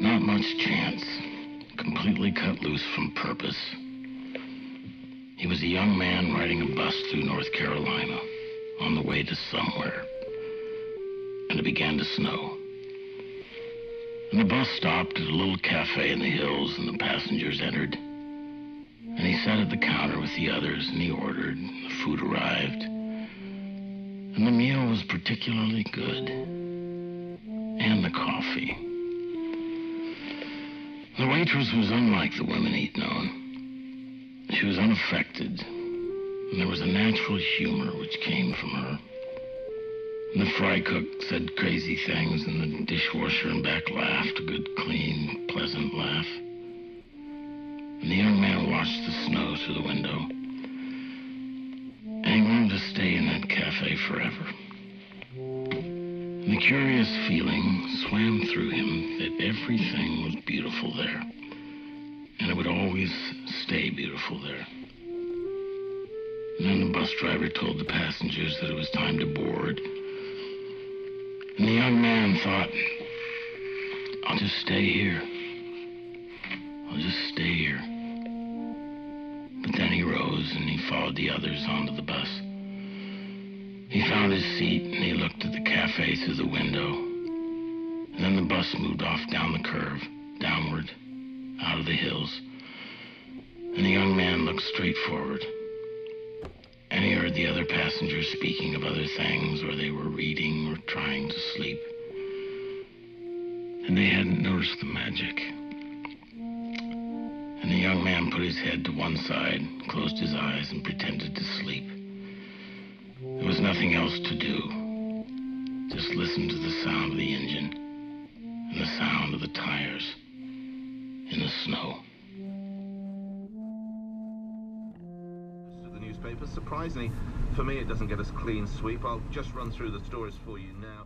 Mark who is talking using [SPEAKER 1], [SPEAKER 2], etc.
[SPEAKER 1] Not much chance. Completely cut loose from purpose. He was a young man riding a bus through North Carolina on the way to somewhere. And it began to snow. And the bus stopped at a little cafe in the hills, and the passengers entered. And he sat at the counter with the others, and he ordered, and the food arrived. And the meal was particularly good. And the coffee. The waitress was unlike the women he'd known. She was unaffected, and there was a natural humor which came from her. And the fry cook said crazy things, and the dishwasher in back laughed, a good, clean, pleasant laugh. And the young man watched the snow through the window. And he wanted to stay in that cafe forever. And the curious feeling swam through him that everything was beautiful there. And it would always stay beautiful there. And then the bus driver told the passengers that it was time to board. And the young man thought, I'll just stay here. I'll just stay here. But then he rose and he followed the others onto the bus. He found his seat and he looked at the cafe through the window. And then the bus moved off down the curve, downward, out of the hills. And the young man looked straight forward. And he heard the other passengers speaking of other things, or they were reading or trying to sleep. And they hadn't noticed the magic. And the young man put his head to one side, closed his eyes, and pretended to sleep. There was nothing else to do. Just listen to the sound of the engine and the sound of the tires in the snow.
[SPEAKER 2] The newspapers, surprisingly, for me, it doesn't get us clean sweep. I'll just run through the stories for you now.